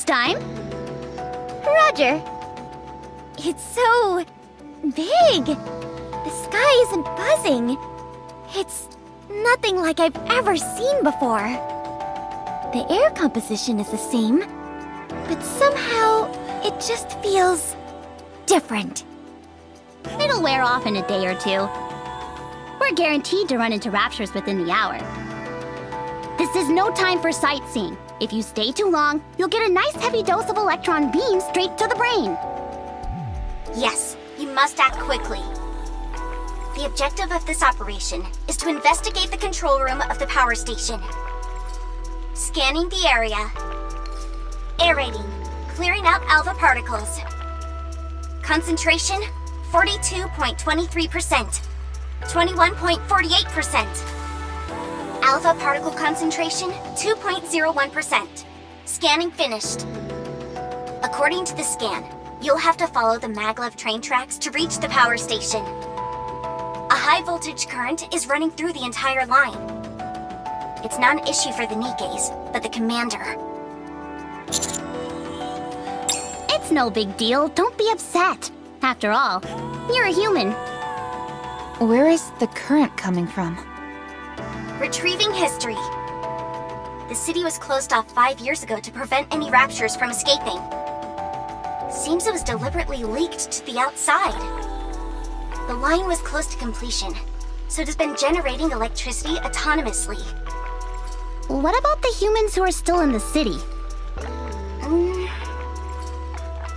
time. Roger. It's so... big. The sky isn't buzzing. It's nothing like I've ever seen before. The air composition is the same, but somehow it just feels different. It'll wear off in a day or two. We're guaranteed to run into raptures within the hour. This is no time for sightseeing. If you stay too long, you'll get a nice heavy dose of electron beam straight to the brain. Yes, you must act quickly. The objective of this operation is to investigate the control room of the power station. Scanning the area. Aerating, clearing out alpha particles. Concentration, 42.23%. 21.48%. Alpha particle concentration, 2.01%. Scanning finished. According to the scan, you'll have to follow the maglev train tracks to reach the power station. A high voltage current is running through the entire line. It's not an issue for the Nikkes, but the commander. It's no big deal. Don't be upset. After all, you're a human. Where is the current coming from? Retrieving history. The city was closed off 5 years ago to prevent any raptures from escaping. Seems it was deliberately leaked to the outside. The line was close to completion, so it has been generating electricity autonomously. What about the humans who are still in the city?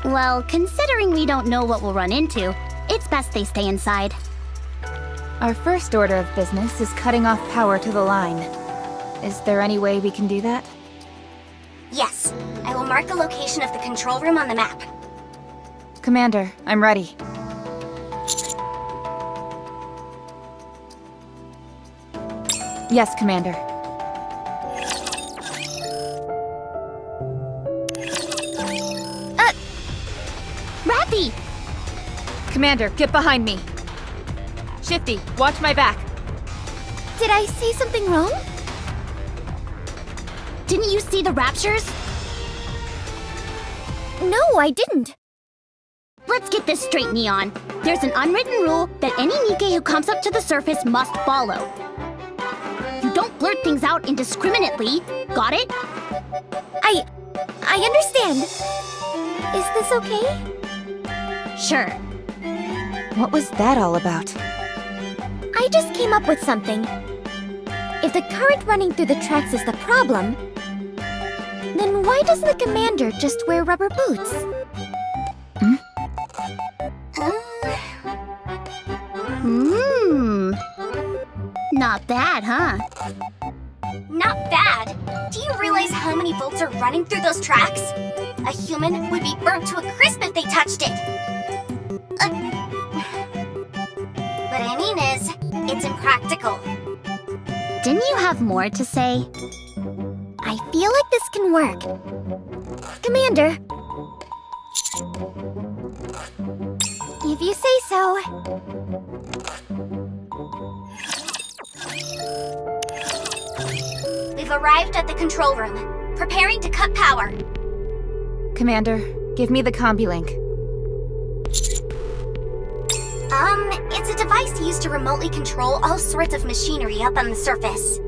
Well, considering we don't know what we'll run into, it's best they stay inside. Our first order of business is cutting off power to the line. Is there any way we can do that? Yes, I will mark the location of the control room on the map. Commander, I'm ready. Yes, Commander. Rappy! Commander, get behind me. Shifty, watch my back. Did I say something wrong? Didn't you see the raptures? No, I didn't. Let's get this straight, Neon. There's an unwritten rule that any Nikke who comes up to the surface must follow. You don't blurt things out indiscriminately. Got it? I understand. Is this okay? Sure. What was that all about? I just came up with something. If the current running through the tracks is the problem, then why doesn't the commander just wear rubber boots? Not bad, huh? Not bad. Do you realize how many volts are running through those tracks? A human would be burnt to a crisp if they touched it. What I mean is, it's impractical. Didn't you have more to say? I feel like this can work. Commander. If you say so. We've arrived at the control room, preparing to cut power. Commander, give me the combi link. It's a device used to remotely control all sorts of machinery up on the surface.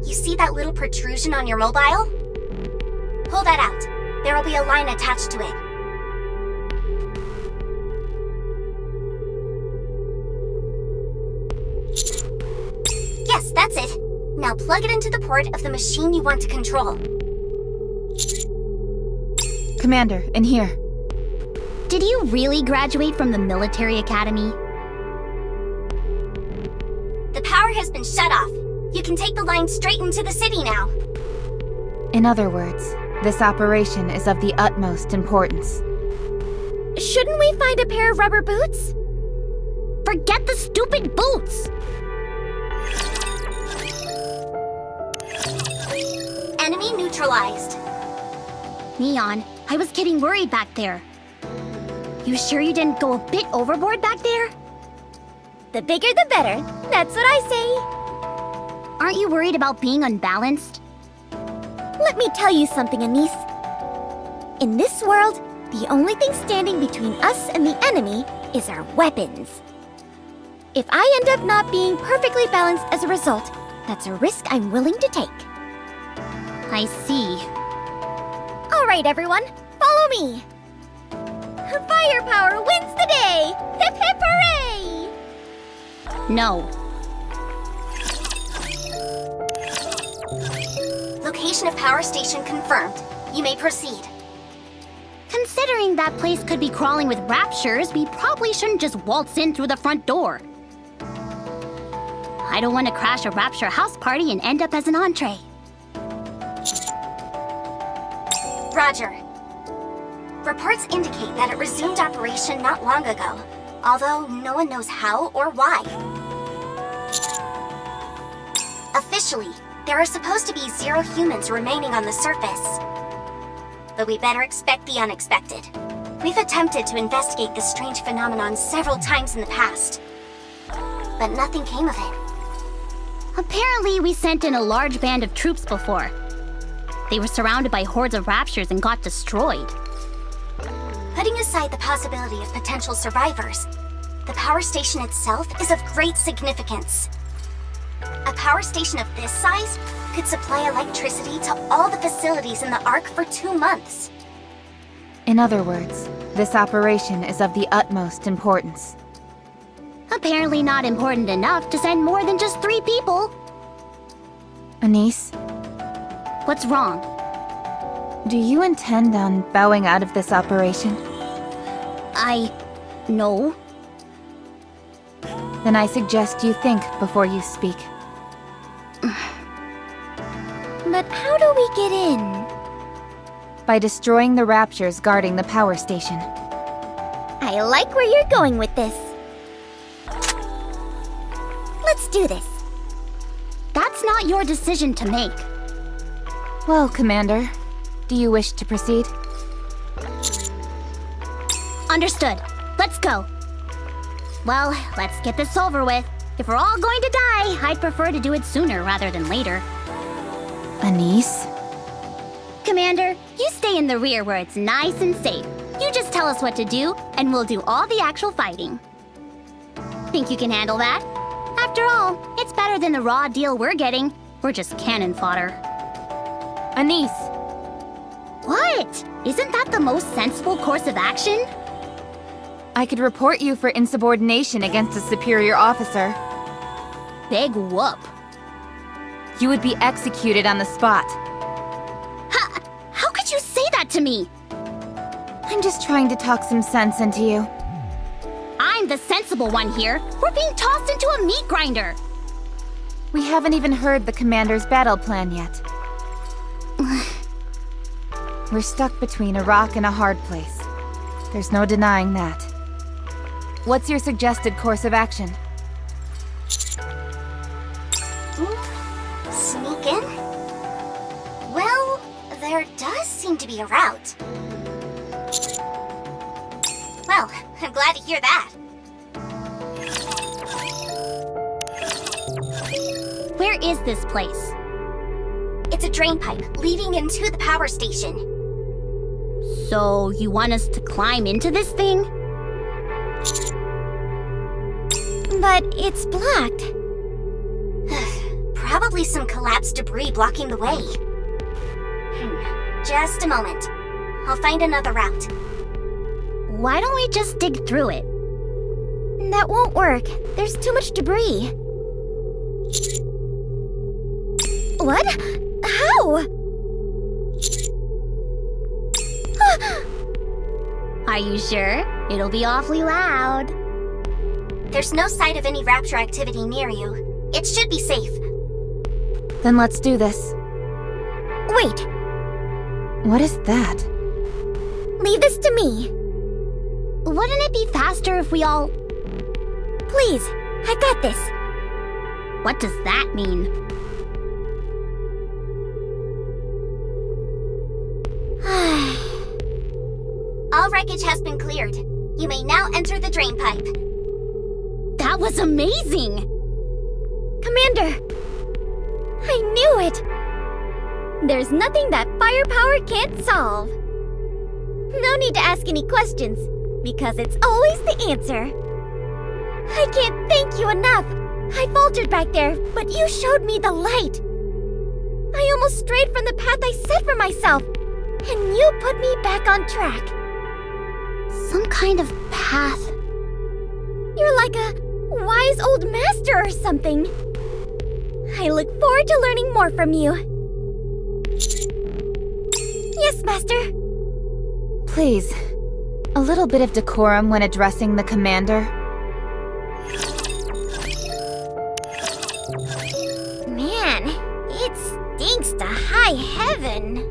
You see that little protrusion on your mobile? Pull that out. There will be a line attached to it. Yes, that's it. Now plug it into the port of the machine you want to control. Commander, in here. Did you really graduate from the military academy? The power has been shut off. You can take the line straight into the city now. In other words, this operation is of the utmost importance. Shouldn't we find a pair of rubber boots? Forget the stupid boots! Enemy neutralized. Neon, I was getting worried back there. You sure you didn't go a bit overboard back there? The bigger the better. That's what I say. Aren't you worried about being unbalanced? Let me tell you something, Anise. In this world, the only thing standing between us and the enemy is our weapons. If I end up not being perfectly balanced as a result, that's a risk I'm willing to take. I see. All right, everyone, follow me. Firepower wins the day! Hip hip hooray! No. Location of power station confirmed. You may proceed. Considering that place could be crawling with raptures, we probably shouldn't just waltz in through the front door. I don't want to crash a rapture house party and end up as an entree. Roger. Reports indicate that it resumed operation not long ago, although no one knows how or why. Officially, there are supposed to be 0 humans remaining on the surface. But we better expect the unexpected. We've attempted to investigate this strange phenomenon several times in the past, but nothing came of it. Apparently, we sent in a large band of troops before. They were surrounded by hordes of raptures and got destroyed. Putting aside the possibility of potential survivors, the power station itself is of great significance. A power station of this size could supply electricity to all the facilities in the Ark for 2 months. In other words, this operation is of the utmost importance. Apparently not important enough to send more than just 3 people. Anise, What's wrong? do you intend on bowing out of this operation? No. Then I suggest you think before you speak. But how do we get in? By destroying the raptures guarding the power station. I like where you're going with this. Let's do this. That's not your decision to make. Well, Commander, do you wish to proceed? Understood. Let's go. Well, let's get this over with. If we're all going to die, I'd prefer to do it sooner rather than later. Anise? Commander, you stay in the rear where it's nice and safe. You just tell us what to do, and we'll do all the actual fighting. Think you can handle that? After all, it's better than the raw deal we're getting. We're just cannon fodder. Anise! What? Isn't that the most sensible course of action? I could report you for insubordination against a superior officer. Big whoop. You would be executed on the spot. How could you say that to me? I'm just trying to talk some sense into you. I'm the sensible one here. We're being tossed into a meat grinder. We haven't even heard the Commander's battle plan yet. We're stuck between a rock and a hard place. There's no denying that. What's your suggested course of action? Sneak in? Well, there does seem to be a route. Well, I'm glad to hear that. Where is this place? It's a drain pipe leading into the power station. So, you want us to climb into this thing? But it's blocked. Probably some collapsed debris blocking the way. Just a moment. I'll find another route. Why don't we just dig through it? That won't work. There's too much debris. What? How? Are you sure? It'll be awfully loud. There's no sight of any rapture activity near you. It should be safe. Then let's do this. Wait, What is that? leave this to me. Wouldn't it be faster if we all... Please, I got this. What does that mean? All wreckage has been cleared. You may now enter the drain pipe. That was amazing! Commander! I knew it! There's nothing that firepower can't solve. No need to ask any questions, because it's always the answer. I can't thank you enough. I faltered back there, but you showed me the light. I almost strayed from the path I set for myself, and you put me back on track. Some kind of path. You're like a wise old master or something. I look forward to learning more from you. Yes, Master. Please, a little bit of decorum when addressing the commander. Man, it stinks to high heaven.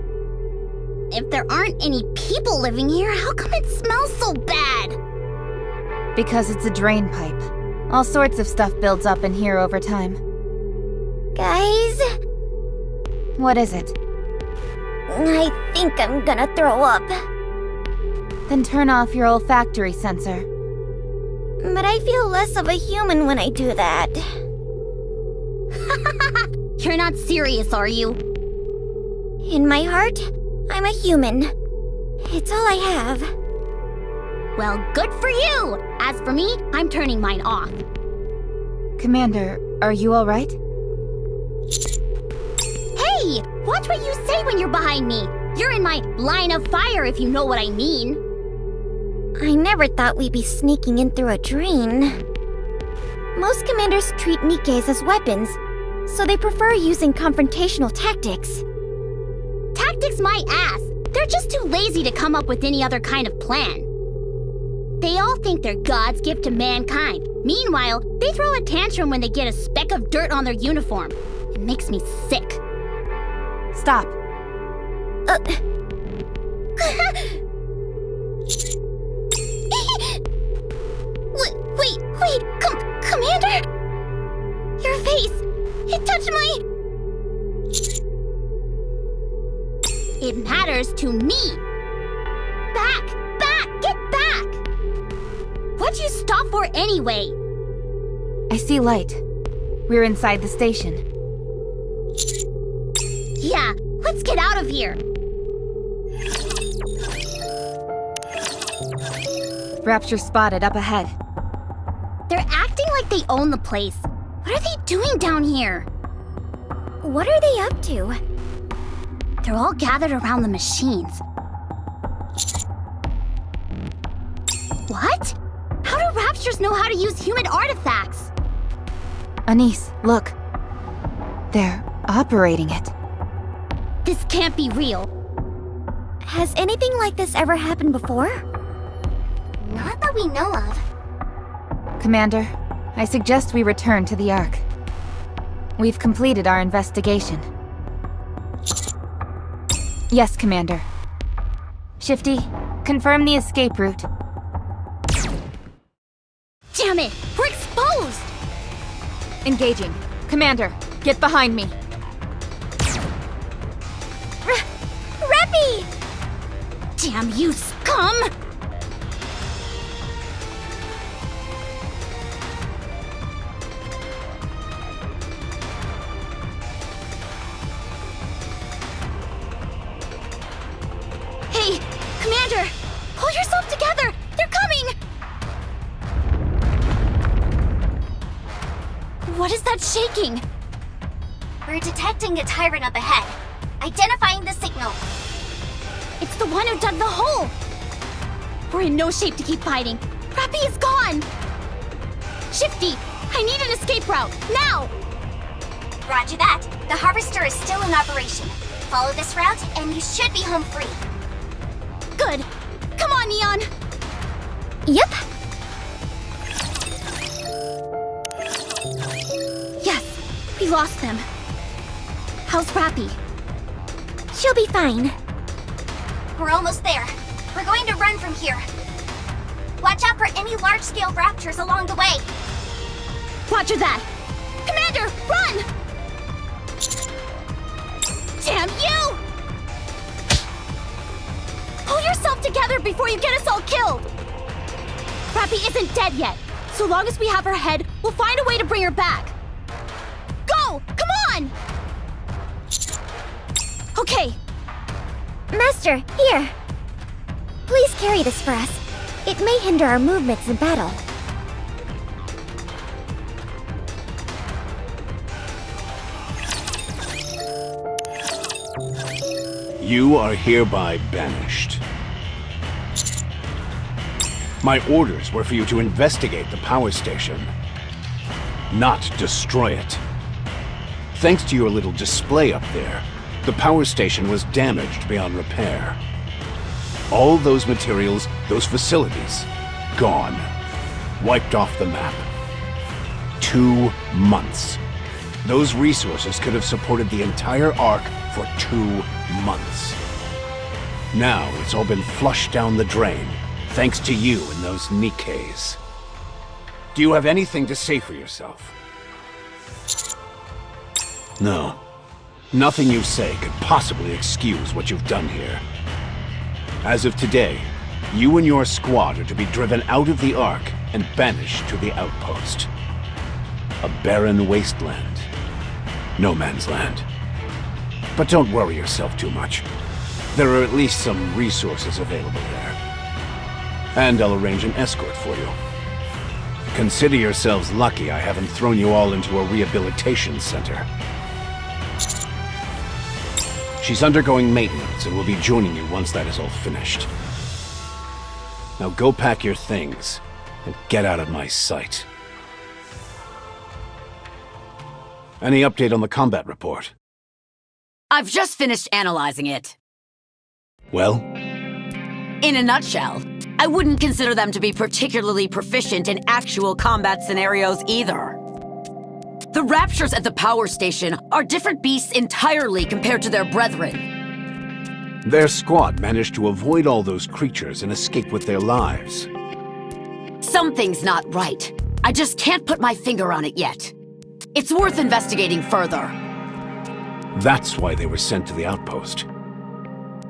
If there aren't any people living here, how come it smells so bad? Because it's a drain pipe. All sorts of stuff builds up in here over time. Guys, What is it? I think I'm gonna throw up. Then turn off your olfactory sensor. But I feel less of a human when I do that. You're not serious, are you? In my heart, I'm a human. It's all I have. Well, good for you! As for me, I'm turning mine off. Commander, are you alright? Hey! Watch what you say when you're behind me! You're in my line of fire, if you know what I mean. I never thought we'd be sneaking in through a drain. Most commanders treat Nikkes as weapons, so they prefer using confrontational tactics. Tactics my ass! They're just too lazy to come up with any other kind of plan. They all think they're God's gift to mankind. Meanwhile, they throw a tantrum when they get a speck of dirt on their uniform. It makes me sick. Stop. Wait, Commander? Your face, it touched my... It matters to me. Back, get back! What'd you stop for anyway? I see light. We're inside the station. Yeah, let's get out of here. Rapture spotted up ahead. They're acting like they own the place. What are they doing down here? What are they up to? They're all gathered around the machines. What? How do Raptures know how to use human artifacts? Anise, look. They're operating it. This can't be real. Has anything like this ever happened before? Not that we know of. Commander, I suggest we return to the Ark. We've completed our investigation. Yes, Commander. Shifty, confirm the escape route. Damn it! We're exposed! Engaging. Commander, get behind me. Reppy! Damn you, scum! Hey, Commander! Pull yourself together! They're coming! What is that shaking? We're detecting a tyrant up ahead. Identifying the signal. It's the one who dug the hole! We're in no shape to keep fighting. Rappy is gone! Shifty, I need an escape route, now! Roger that. The harvester is still in operation. Follow this route, and you should be home free. Good. Come on, Neon! Yep. Yes, we lost them. How's Rappy? She'll be fine. We're almost there. We're going to run from here. Watch out for any large-scale raptors along the way. Roger that! Commander, run! Damn you! Pull yourself together before you get us all killed! Rappy isn't dead yet. So long as we have her head, we'll find a way to bring her back. Go! Come on! Okay. Master, here. Please carry this for us. It may hinder our movements in battle. You are hereby banished. My orders were for you to investigate the power station, not destroy it. Thanks to your little display up there, the power station was damaged beyond repair. All those materials, those facilities, gone. Wiped off the map. 2 months. Those resources could have supported the entire Ark for 2 months. Now it's all been flushed down the drain, thanks to you and those Nikkes. Do you have anything to say for yourself? No. Nothing you say could possibly excuse what you've done here. As of today, you and your squad are to be driven out of the Ark and banished to the outpost. A barren wasteland. No man's land. But don't worry yourself too much. There are at least some resources available there. And I'll arrange an escort for you. Consider yourselves lucky I haven't thrown you all into a rehabilitation center. She's undergoing maintenance and will be joining you once that is all finished. Now go pack your things and get out of my sight. Any update on the combat report? I've just finished analyzing it. Well? In a nutshell, I wouldn't consider them to be particularly proficient in actual combat scenarios either. The Raptures at the power station are different beasts entirely compared to their brethren. Their squad managed to avoid all those creatures and escape with their lives. Something's not right. I just can't put my finger on it yet. It's worth investigating further. That's why they were sent to the outpost.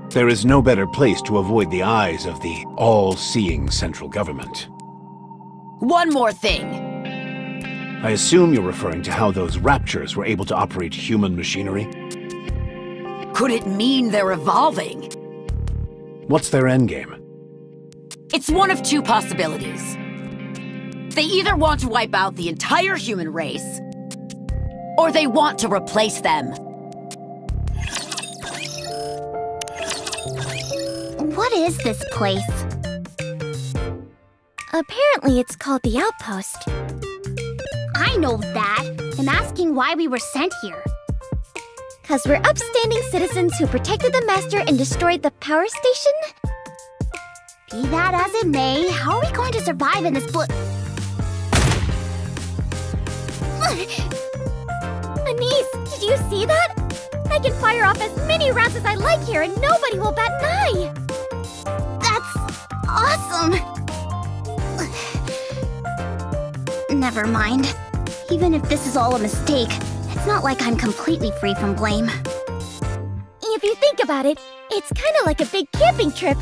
There is no better place to avoid the eyes of the all-seeing central government. One more thing. I assume you're referring to how those Raptures were able to operate human machinery? Could it mean they're evolving? What's their endgame? It's one of two possibilities. They either want to wipe out the entire human race, or they want to replace them. What is this place? Apparently it's called the Outpost. I know that. I'm asking why we were sent here. 'Cause we're upstanding citizens who protected the Master and destroyed the power station? Be that as it may, how are we going to survive in this Anise, did you see that? I can fire off as many rounds as I like here and nobody will bat an eye! That's awesome! Never mind. Even if this is all a mistake, it's not like I'm completely free from blame. If you think about it, it's kinda like a big camping trip.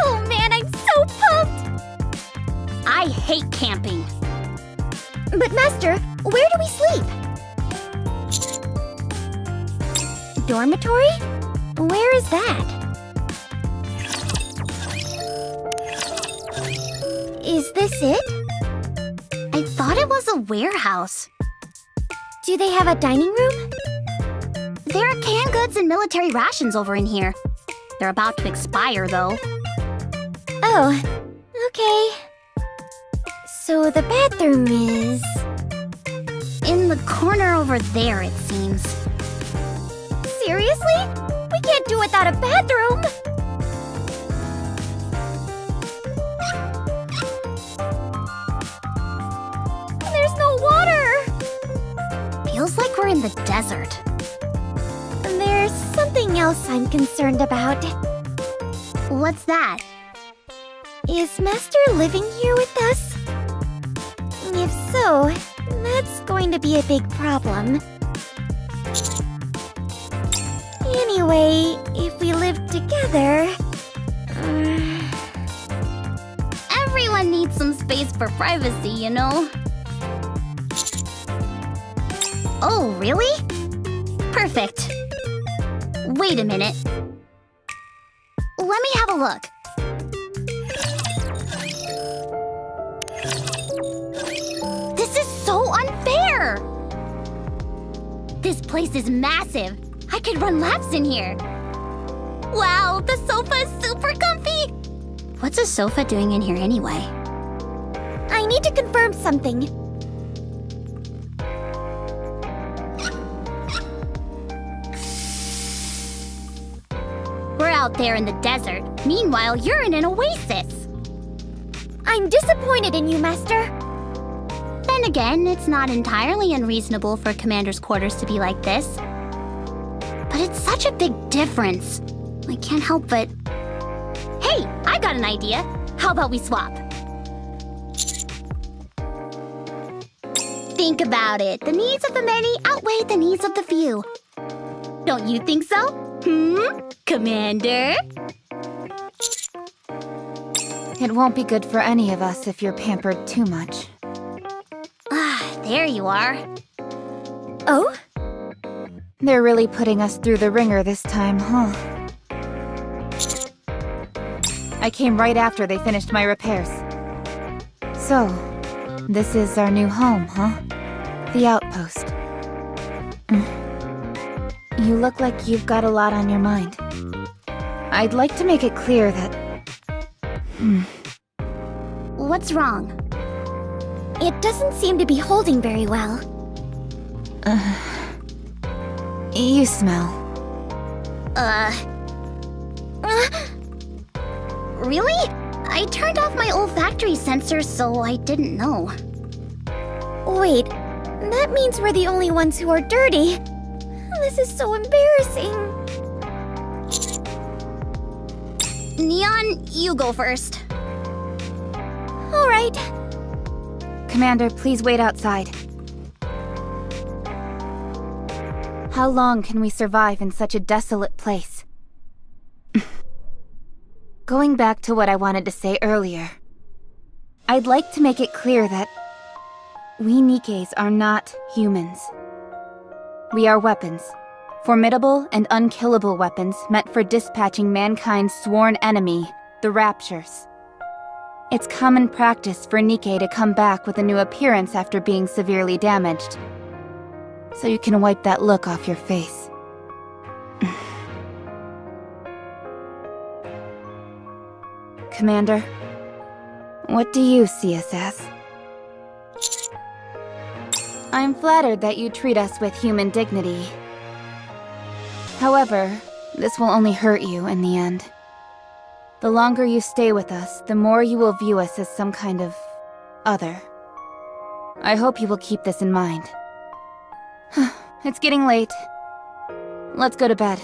Oh man, I'm so pumped! I hate camping. But Master, where do we sleep? Dormitory? Where is that? Is this it? I thought it was a warehouse. Do they have a dining room? There are canned goods and military rations over in here. They're about to expire, though. Oh, okay. So the bathroom is... In the corner over there, it seems. Seriously? We can't do without a bathroom! There's no water! Feels like we're in the desert. There's something else I'm concerned about. What's that? Is Master living here with us? If so, that's going to be a big problem. Anyway, if we live together... Everyone needs some space for privacy, you know? Oh, really? Perfect. Wait a minute. Let me have a look. This is so unfair! This place is massive. I could run laps in here. Wow, the sofa is super comfy! What's a sofa doing in here anyway? I need to confirm something. We're out there in the desert. Meanwhile, you're in an oasis. I'm disappointed in you, Master. Then again, it's not entirely unreasonable for Commander's quarters to be like this. But it's such a big difference. I can't help but... Hey, I got an idea. How about we swap? Think about it. The needs of the many outweigh the needs of the few. Don't you think so? Commander? It won't be good for any of us if you're pampered too much. Ah, there you are. Oh? They're really putting us through the ringer this time, huh? I came right after they finished my repairs. So, this is our new home, huh? The outpost. You look like you've got a lot on your mind. I'd like to make it clear that... What's wrong? It doesn't seem to be holding very well. You smell. Really? I turned off my olfactory sensor, so I didn't know. Wait, that means we're the only ones who are dirty. This is so embarrassing. Neon, you go first. All right. Commander, please wait outside. How long can we survive in such a desolate place? Going back to what I wanted to say earlier, I'd like to make it clear that we Nikkes are not humans. We are weapons. Formidable and unkillable weapons meant for dispatching mankind's sworn enemy, the Raptures. It's common practice for Nikke to come back with a new appearance after being severely damaged. So you can wipe that look off your face. Commander, what do you see us as? I'm flattered that you treat us with human dignity. However, this will only hurt you in the end. The longer you stay with us, the more you will view us as some kind of other. I hope you will keep this in mind. It's getting late. Let's go to bed.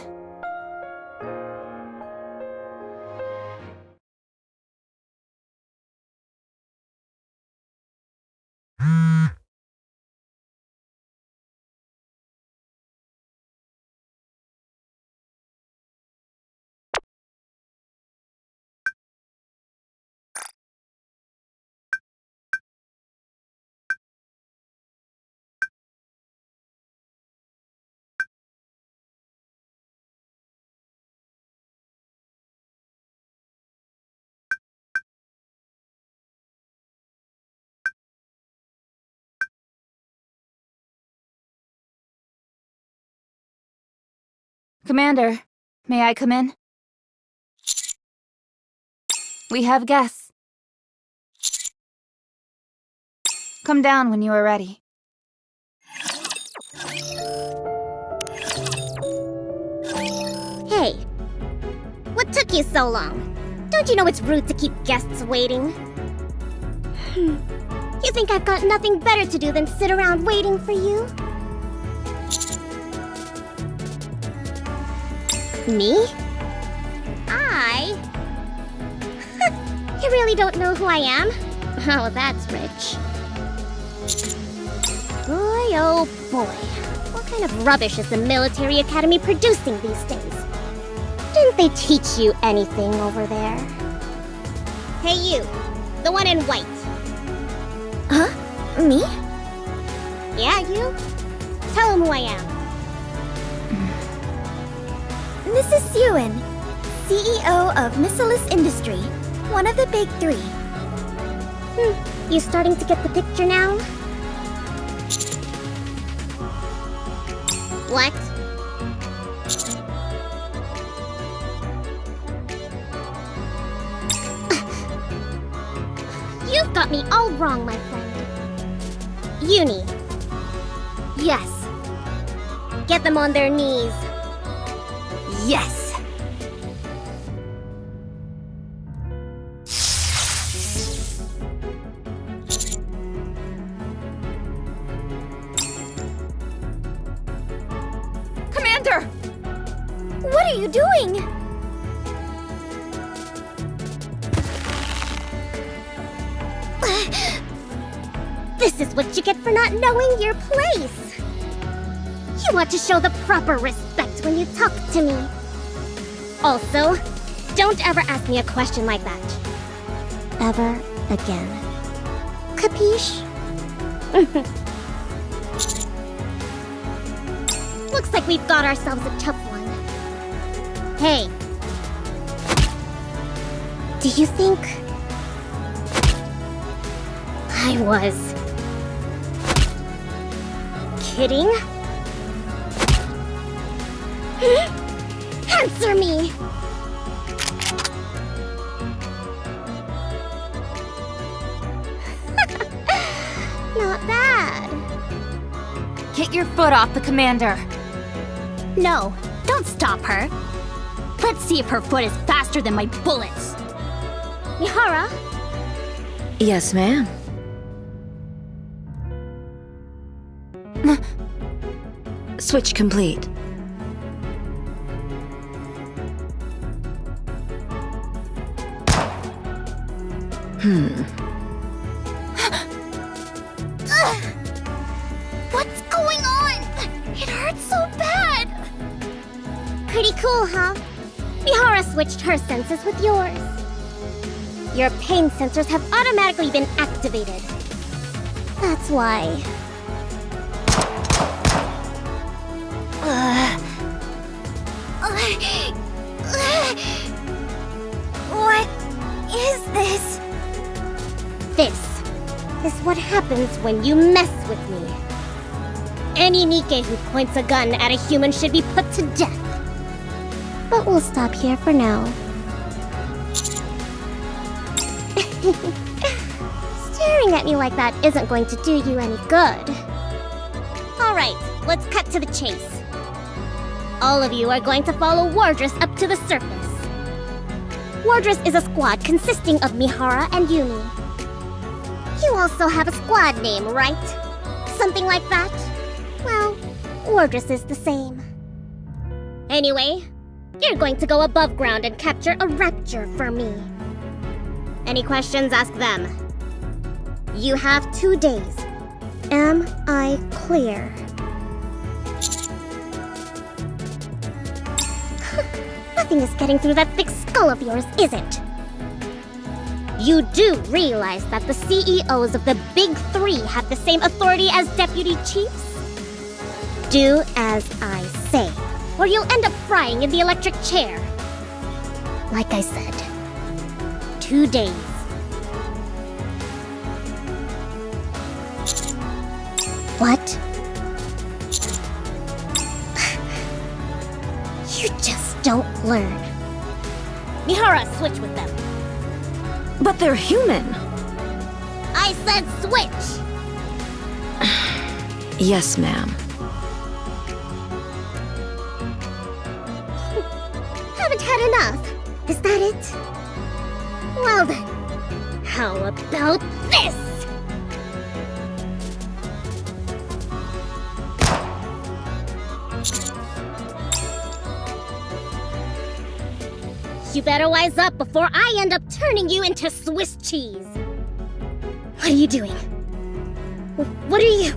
Commander, may I come in? We have guests. Come down when you are ready. Hey, what took you so long? Don't you know it's rude to keep guests waiting? You think I've got nothing better to do than sit around waiting for you? Me? You really don't know who I am? Oh, that's rich. Boy, oh boy. What kind of rubbish is the military academy producing these days? Didn't they teach you anything over there? Hey you, the one in white. Huh? Me? Yeah, you. Tell him who I am. This is Suen, CEO of Missilus Industry, one of the big three. You starting to get the picture now? What? You've got me all wrong, my friend. Uni. Yes. Get them on their knees. Yes! Commander! What are you doing? This is what you get for not knowing your place. You want to show the proper respect when you talk to me. Also, don't ever ask me a question like that. Ever again. Capiche? Looks like we've got ourselves a tough one. Hey. Do you think I was kidding? Answer me! Not bad. Get your foot off the commander. No, don't stop her. Let's see if her foot is faster than my bullets. Mihara, Yes, ma'am. Switch complete. what's going on? It hurts so bad. Pretty cool, huh? Mihara switched her senses with yours. Your pain sensors have automatically been activated. That's why. What is this? This is what happens when you mess with me. Any Nikke who points a gun at a human should be put to death. But we'll stop here for now. Staring at me like that isn't going to do you any good. Alright, let's cut to the chase. All of you are going to follow Wardress up to the surface. Wardress is a squad consisting of Mihara and Yumi. You also have a squad name, right? Something like that? Well, Wardress is the same. Anyway, you're going to go above ground and capture a rapture for me. Any questions, ask them. You have 2 days. Am I clear? Nothing is getting through that thick skull of yours, is it? You do realize that the CEOs of the Big Three have the same authority as deputy chiefs? Do as I say, or you'll end up frying in the electric chair. Like I said, 2 days. What? You just don't learn. Mihara, switch with them. But they're human. I said switch! Yes, ma'am. Haven't had enough. Is that it? Well then, how about this? You better wise up before I end up turning you into Swiss cheese. What are you doing? What are you...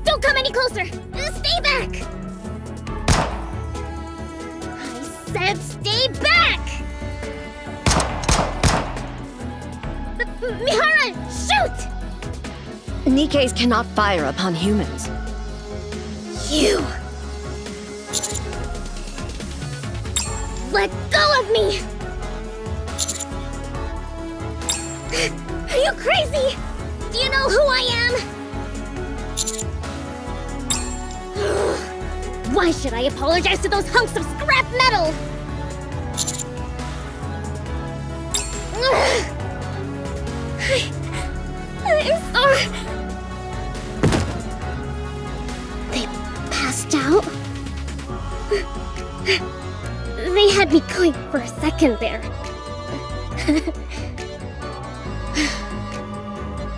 Don't come any closer! Stay back! I said stay back! Mihara, shoot! Nikkes cannot fire upon humans. You! Let go of me! Are you crazy? Do you know who I am? Why should I apologize to those hunks of scrap metal? I'm sorry. They passed out? They had me going for a second there.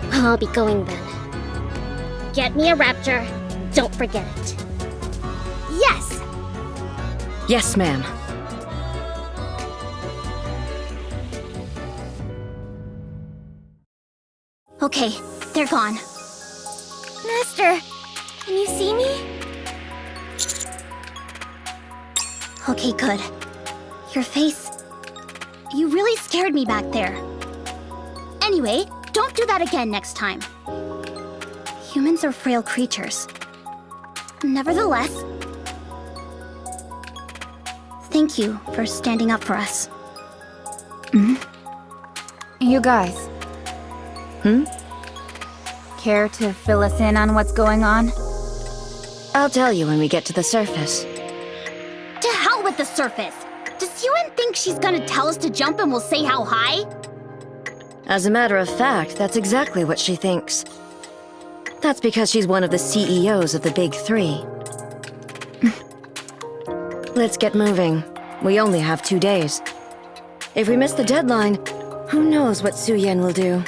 Well, I'll be going then. Get me a rapture. Don't forget it. Yes! Yes, ma'am. Okay, they're gone. Master, can you see me? Okay, good. Your face... You really scared me back there. Anyway, don't do that again next time. Humans are frail creatures. Nevertheless... Thank you for standing up for us. You guys. Care to fill us in on what's going on? I'll tell you when we get to the surface. To hell with the surface! Does Yuen think she's gonna tell us to jump and we'll say how high? As a matter of fact, that's exactly what she thinks. That's because she's one of the CEOs of the Big Three. Let's get moving. We only have 2 days. If we miss the deadline, who knows what Su Yen will do.